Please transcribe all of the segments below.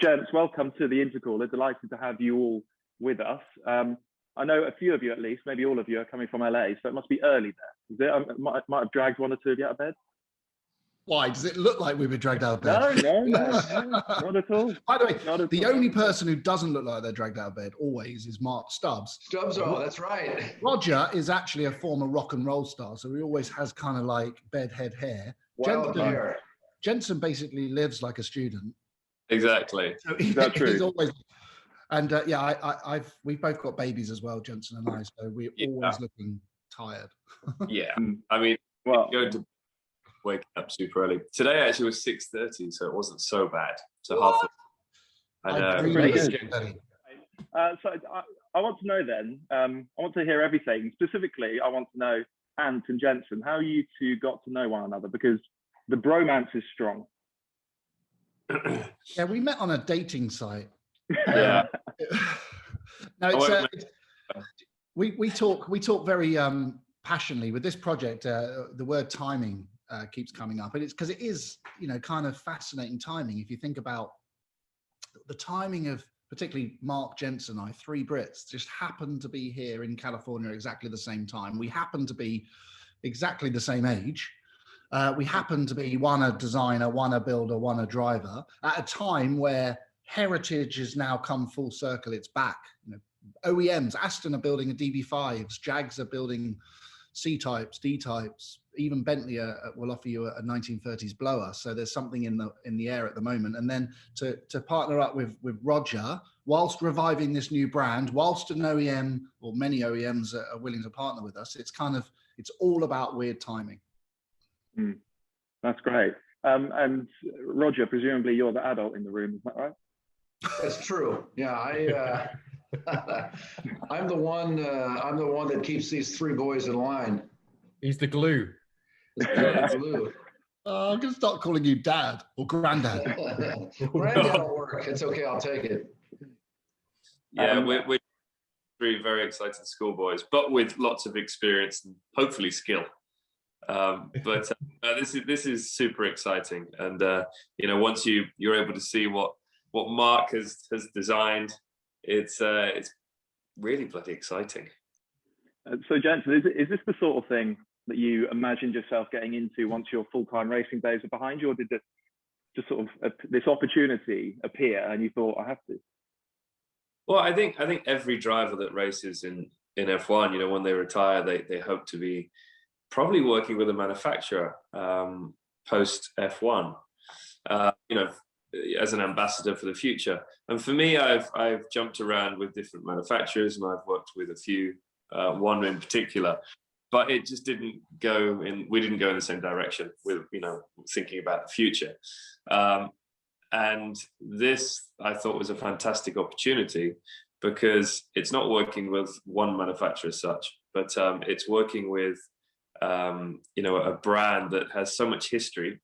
Gents, welcome to the Intercaller. Delighted to have you all with us. I know a few of you at least, maybe all of you are coming from LA, so it must be early there. Is it? Might have dragged one or two of you out of bed. Why? Does it look like we've been dragged out of bed? No, not at all. By the way, the only person who doesn't look like they're dragged out of bed always is Mark Stubbs. That's right. Roger is actually a former rock and roll star, so he always has kind of like bedhead hair. Jensen basically lives like a student. Exactly. So That's true. He's always, and we've both got babies as well, Jensen and I, so we're always looking tired. Yeah, I mean, going to wake up super early. Today actually was 6:30, so it wasn't so bad. So half. So I want to know then. I want to hear everything. Specifically, I want to know Ant and Jensen, how you two got to know one another, because the bromance is strong. Yeah, we met on a dating site. Yeah. No, we talk very passionately with this project. The word timing keeps coming up, and it's because it is, kind of fascinating timing. If you think about the timing of particularly Mark, Jensen, and I, three Brits, just happened to be here in California at exactly the same time. We happen to be exactly the same age. We happen to be one a designer, one a builder, one a driver, at a time where heritage has now come full circle. It's back. OEMs, Aston are building a DB5s, Jags are building C-types, D-types, even Bentley will offer you a 1930s blower. So there's something in the air at the moment. And then to partner up with Roger, whilst reviving this new brand, whilst an OEM or many OEMs are willing to partner with us, it's all about weird timing. That's great. And Roger, presumably you're the adult in the room, is that right? That's true. Yeah, I'm the one that keeps these three boys in line. He's the glue. Glue. I'm gonna start calling you Dad or Granddad. Granddad will work. It's okay. I'll take it. Yeah, we're three very excited schoolboys, but with lots of experience and hopefully skill. But this is super exciting, and once you're able to see what Mark has designed, it's really bloody exciting. So Jensen, is this the sort of thing that you imagined yourself getting into once your full-time racing days are behind you, or did this just sort of this opportunity appear and you thought, I have to? Well, I think every driver that races in F1, when they retire, they hope to be probably working with a manufacturer post F1, as an ambassador for the future. And for me, I've jumped around with different manufacturers, and I've worked with a few, one in particular, but it just didn't go in. We didn't go in the same direction with thinking about the future. And this I thought was a fantastic opportunity, because it's not working with one manufacturer as such, but it's working with a brand that has so much history.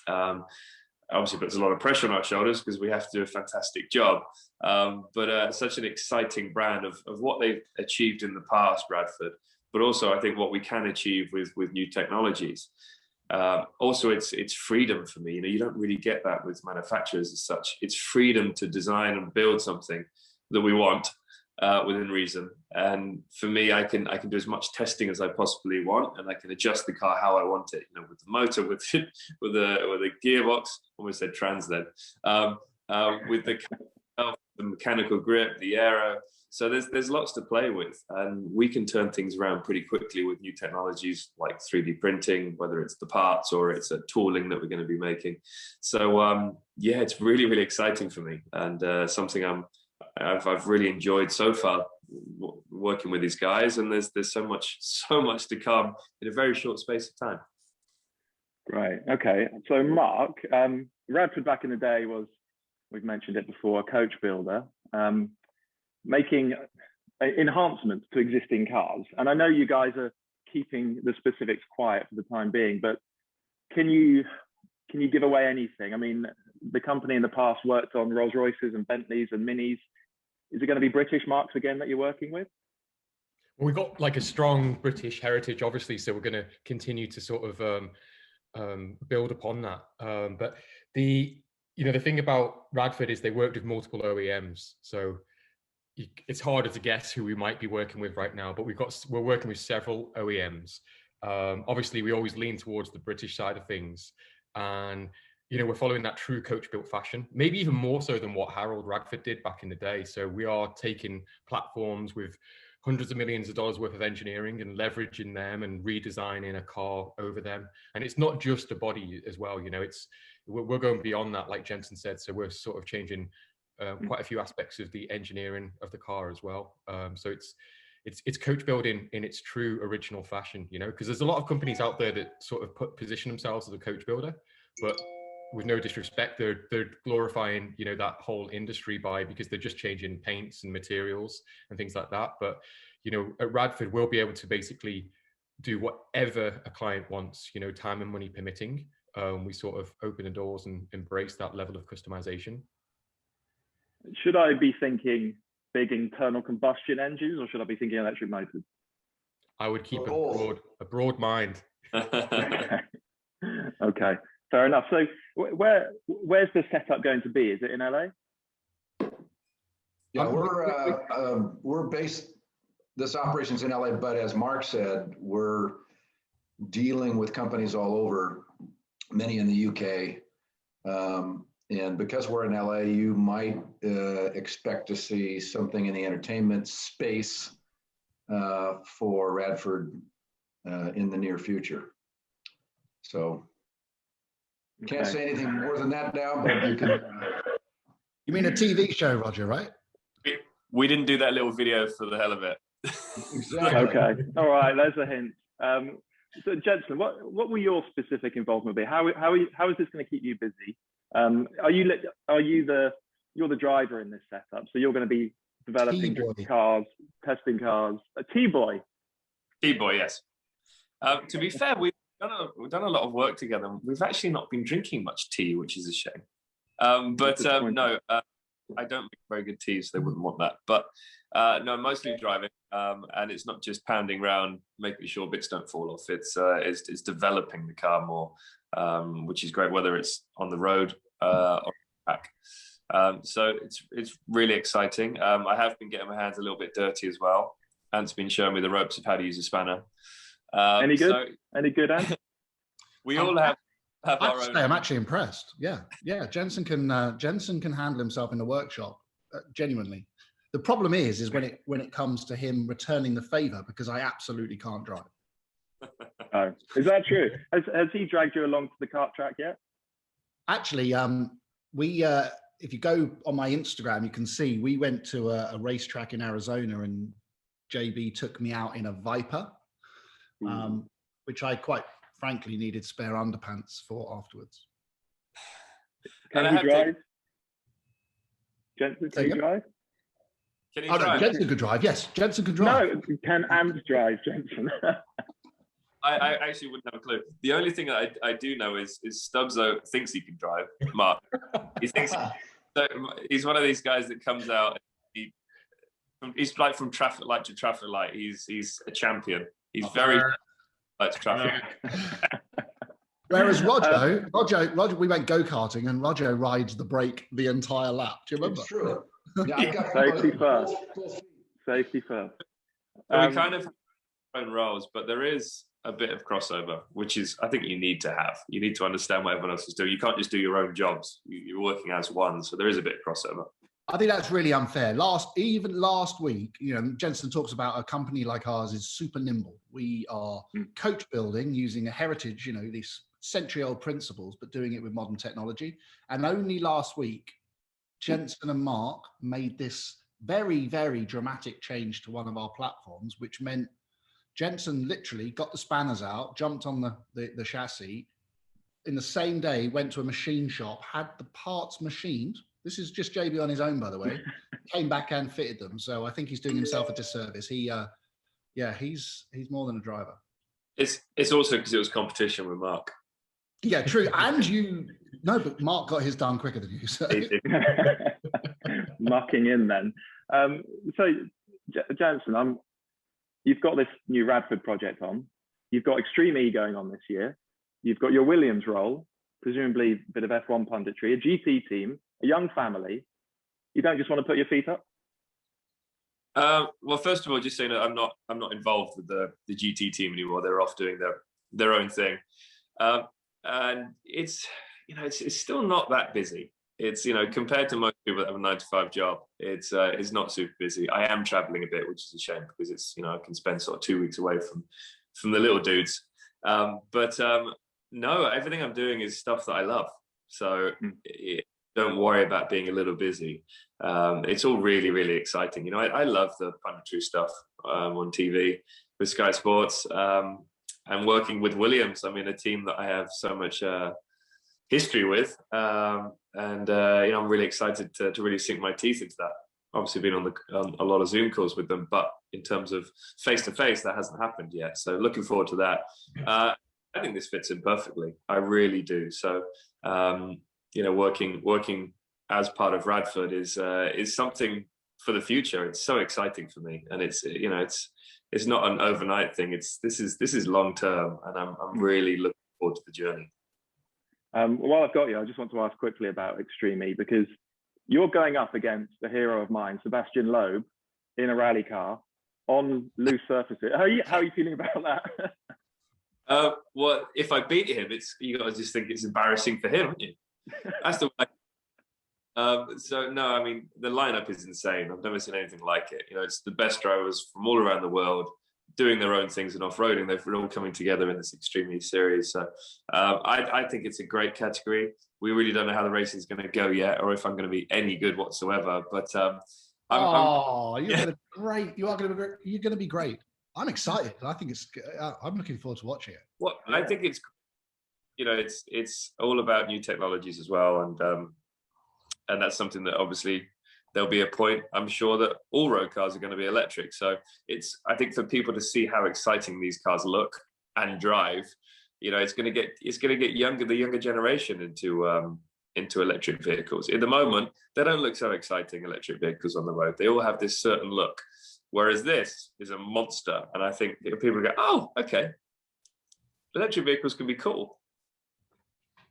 Obviously puts a lot of pressure on our shoulders because we have to do a fantastic job, but such an exciting brand of what they've achieved in the past, Bradford, but also I think what we can achieve with new technologies. Also, it's freedom for me. You don't really get that with manufacturers as such. It's freedom to design and build something that we want within reason. And for me, I can do as much testing as I possibly want, and I can adjust the car how I want it. With the motor, with the gearbox, almost said trans then, with the mechanical grip, the aero. So there's lots to play with, and we can turn things around pretty quickly with new technologies like 3D printing, whether it's the parts or it's a tooling that we're going to be making. So it's really, really exciting for me, and something I've really enjoyed so far working with these guys, and there's so much to come in a very short space of time. Right. Okay. So Mark, Radford back in the day was, we've mentioned it before, a coach builder, making enhancements to existing cars. And I know you guys are keeping the specifics quiet for the time being, but can you give away anything? I mean, the company in the past worked on Rolls Royces and Bentleys and Minis. Is it going to be British marks again that you're working with? Well, we've got like a strong British heritage, obviously, so we're going to continue to sort of build upon that. But the you know, the thing about Radford is they worked with multiple OEMs, so it's harder to guess who we might be working with right now. But we're working with several OEMs. Obviously, we always lean towards the British side of things, and you know, we're following that true coach-built fashion, maybe even more so than what Harold Radford did back in the day. So we are taking platforms with hundreds of millions of dollars worth of engineering and leveraging them and redesigning a car over them. And it's not just the body as well. You know, we're going beyond that, like Jensen said. So we're sort of changing quite a few aspects of the engineering of the car as well. So it's coach building in its true original fashion, you know, because there's a lot of companies out there that sort of position themselves as a coach builder, but with no disrespect, they're glorifying, you know, that whole industry because they're just changing paints and materials and things like that. But, you know, at Radford, we'll be able to basically do whatever a client wants, you know, time and money permitting. We sort of open the doors and embrace that level of customization. Should I be thinking big internal combustion engines, or should I be thinking electric motors? I would keep a broad mind. Okay, fair enough. So where's the setup going to be? Is it in LA? Yeah, we're based, this operation's in LA, but as Mark said, we're dealing with companies all over, many in the UK. And because we're in LA, you might expect to see something in the entertainment space for Radford in the near future. So can't say anything more than that now, but you can. You mean a TV show, Roger, right? We didn't do that little video for the hell of it. Exactly. Okay, all right, there's a hint. So Jensen, what will your specific involvement be? How is this going to keep you busy? You're the driver in this setup, so you're going to be developing cars, testing cars. A T-boy. T-boy, yes. To be fair, we've done a lot of work together. We've actually not been drinking much tea, which is a shame. No, I don't make very good tea, so they wouldn't want that. But no, mostly driving, and it's not just pounding around, making sure bits don't fall off. It's developing the car more, which is great, whether it's on the road or back. So it's really exciting. I have been getting my hands a little bit dirty as well. Ant's been showing me the ropes of how to use a spanner. Any good? Any good, Ant? We all have our own. I'm actually impressed. Yeah. Jensen can handle himself in the workshop, genuinely. The problem is when it comes to him returning the favor, because I absolutely can't drive. Oh, is that true? Has he dragged you along to the kart track yet? Actually, if you go on my Instagram, you can see we went to a racetrack in Arizona, and JB took me out in a Viper, which I quite frankly needed spare underpants for afterwards. Can you drive? Jensen, can you drive? Can he drive? No, Jensen could drive. Yes, Jensen could drive. No, can Ant drive, Jensen? I actually wouldn't have a clue. The only ththing I do know is Stubbs thinks he can drive. Mark, he thinks he's one of these guys that comes out. He's like from traffic light to traffic light. He's a champion. He's very light to traffic. Whereas Roger, we went go-karting, and Roger rides the brake the entire lap. Do you remember? It's true. Yeah, Safety first. Safety first. We kind of have our own roles, but there is a bit of crossover, which is, I think, you need to have. You need to understand what everyone else is doing. You can't just do your own jobs. You're working as one, so there is a bit of crossover. I think that's really unfair. Even last week, you know, Jensen talks about a company like ours is super nimble. We are coach building using a heritage, you know, these century-old principles, but doing it with modern technology. And only last week, Jensen and Mark made this very, very dramatic change to one of our platforms, which meant Jensen literally got the spanners out, jumped on the chassis, in the same day went to a machine shop, had the parts machined. This is just JB on his own, by the way. Came back and fitted them. So I think he's doing himself a disservice. He's more than a driver. It's also because it was competition with Mark. Yeah, true. And but Mark got his done quicker than you. So. Mucking in then. So Jensen, you've got this new Radford project on. You've got Extreme E going on this year. You've got your Williams role. presumably a bit of F1 punditry, a GT team, a young family. You don't just want to put your feet up? Well, first of all, just saying that I'm not involved with the GT team anymore. They're off doing their own thing, and it's it's still not that busy. It's compared to most people that have a 9-to-5 job, it's not super busy. I am traveling a bit, which is a shame because it's I can spend sort of 2 weeks away from the little dudes. But no, everything I'm doing is stuff that I love. So don't worry about being a little busy. It's all really, really exciting. I love the punditry stuff on TV with Sky Sports and working with Williams. I mean, a team that I have so much history with. And I'm really excited to really sink my teeth into that. Obviously been on a lot of Zoom calls with them, but in terms of face-to-face, that hasn't happened yet. So looking forward to that. I think this fits in perfectly. I really do. So, working as part of Radford is something for the future. It's so exciting for me, and it's not an overnight thing. This is long term, and I'm really looking forward to the journey. While I've got you, I just want to ask quickly about Extreme E, because you're going up against a hero of mine, Sebastian Loeb, in a rally car on loose surfaces. How are you feeling about that? Well, if I beat him, you guys just think it's embarrassing for him, aren't you? That's the way. So no, I mean the lineup is insane. I've never seen anything like it. It's the best drivers from all around the world doing their own things and off-roading. They're all coming together in this Extreme E series. So I think it's a great category. We really don't know how the racing is going to go yet, or if I'm going to be any good whatsoever. But you're going to be great. You're going to be great. I'm excited. I think I'm looking forward to watching it. Well, I think it's all about new technologies as well, and that's something that obviously there'll be a point, I'm sure, that all road cars are going to be electric. So I think for people to see how exciting these cars look and drive, it's going to get the younger generation into electric vehicles. At the moment, they don't look so exciting, electric vehicles on the road. They all have this certain look, whereas this is a monster. And I think people go, oh, okay, electric vehicles can be cool.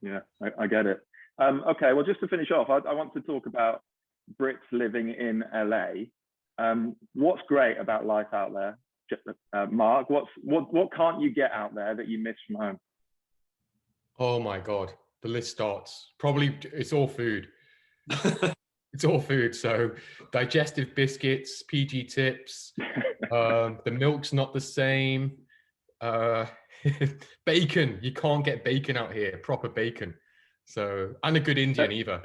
Yeah, I get it. Okay, well, just to finish off, I want to talk about Brits living in LA. What's great about life out there, Mark? What can't you get out there that you miss from home? Oh my God, the list starts. Probably it's all food. It's all food. So digestive biscuits, PG tips. The milk's not the same. Bacon. You can't get bacon out here. Proper bacon. So, and a good Indian either.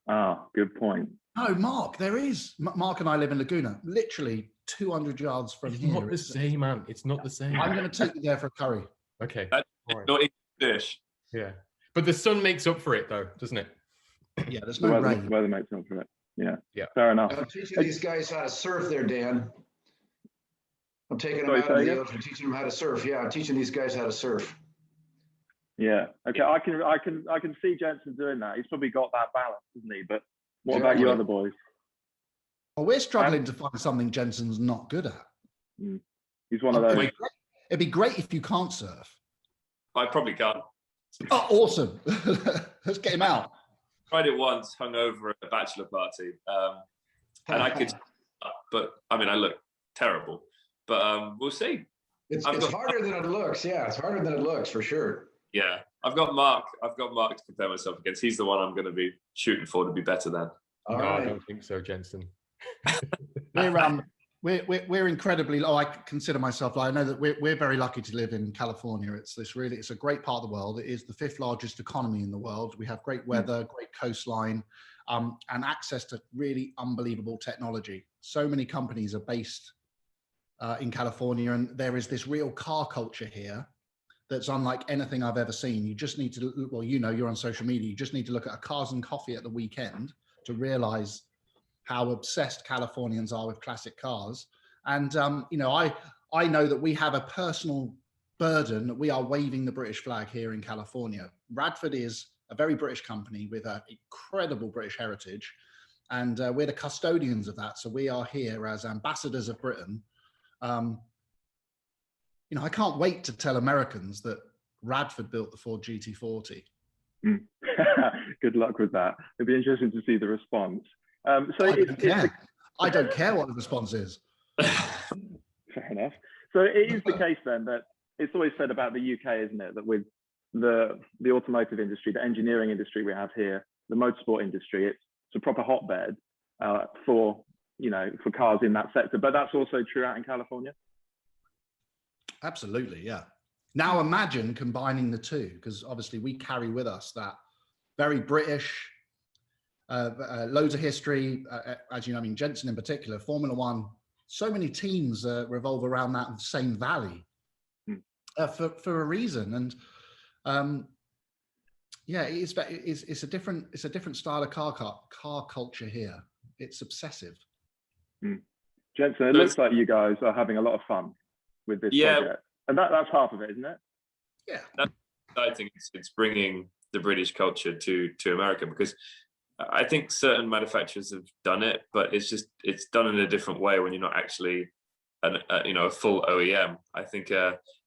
Ah, good point. No, Mark, there is. Mark and I live in Laguna, literally 200 yards from here. It's not the same, man. It's not the same. I'm going to take you there for a curry. Okay. That's not English dish. Yeah. But the sun makes up for it, though, doesn't it? Yeah, there's no rain. Weather makes up for it. Yeah. Yeah. Fair enough. I'm teaching these guys how to surf there, Dan. I'm taking them out of the ocean, teaching them how to surf. Yeah, I'm teaching these guys how to surf. Yeah. Okay. I can see Jensen doing that. He's probably got that balance, isn't he? But what about you other boys? Well, we're struggling to find something Jensen's not good at. He's one of those. It'd be great if you can't surf. I probably can't. Oh, awesome. Let's get him out. Tried it once, hung over at a bachelor party. And I could, but I mean, I look terrible. But we'll see. It's harder than it looks. Yeah, it's harder than it looks for sure. Yeah, I've got Mark to compare myself against. He's the one I'm going to be shooting for to be better than. No, I don't think so, Jensen. We're incredibly. I consider myself. I know that we're very lucky to live in California. It's a great part of the world. It is the 5th largest economy in the world. We have great weather, great coastline, and access to really unbelievable technology. So many companies are based in California, and there is this real car culture here that's unlike anything I've ever seen. You just need to, well, you're on social media. You just need to look at a Cars and Coffee at the weekend to realize how obsessed Californians are with classic cars. And, I know that we have a personal burden that we are waving the British flag here in California. Radford is a very British company with an incredible British heritage. And we're the custodians of that. So we are here as ambassadors of Britain. I can't wait to tell Americans that Radford built the Ford GT40. Good luck with that. It'd be interesting to see the response. So I don't care what the response is. Fair enough. So it is the case then that it's always said about the UK, isn't it, that with the automotive industry, the engineering industry we have here, the motorsport industry, it's a proper hotbed for cars in that sector. But that's also true out in California. Absolutely, yeah. Now imagine combining the two, because obviously we carry with us that very British, loads of history, as you know, I mean, Jensen in particular, Formula One, so many teams revolve around that same valley for a reason. And yeah, it's a different style of car culture here. It's obsessive. Jensen, it looks like you guys are having a lot of fun with this project. And that's half of it, isn't it? Yeah. That's exciting. It's bringing the British culture to America, because I think certain manufacturers have done it, but it's done in a different way when you're not actually a full OEM. I think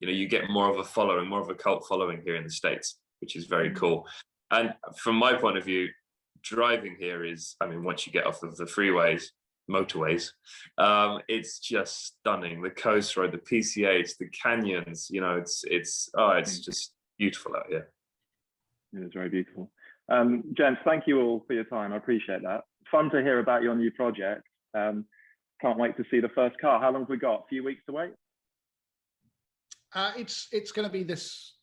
you get more of a following, more of a cult following here in the States, which is very cool. And from my point of view, driving here is, I mean, once you get off of the freeways, motorways, it's just stunning. The coast road, the PCH, the canyons, it's just beautiful out here. It is very beautiful. Gents, thank you all for your time. I appreciate that. Fun to hear about your new project. Can't wait to see the first car. How long have we got? A few weeks to wait? It's going to be this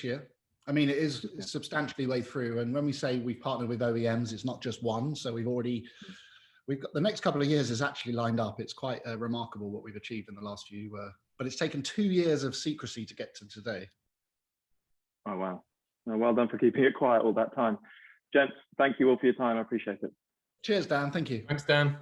year. I mean, it is substantially way through. And when we say we've partnered with OEMs, it's not just one. So we've got the next couple of years is actually lined up. It's quite remarkable what we've achieved in the last few, but it's taken 2 years of secrecy to get to today. Oh, wow. Well done for keeping it quiet all that time. Gents, thank you all for your time. I appreciate it. Cheers, Dan. Thank you. Thanks, Dan.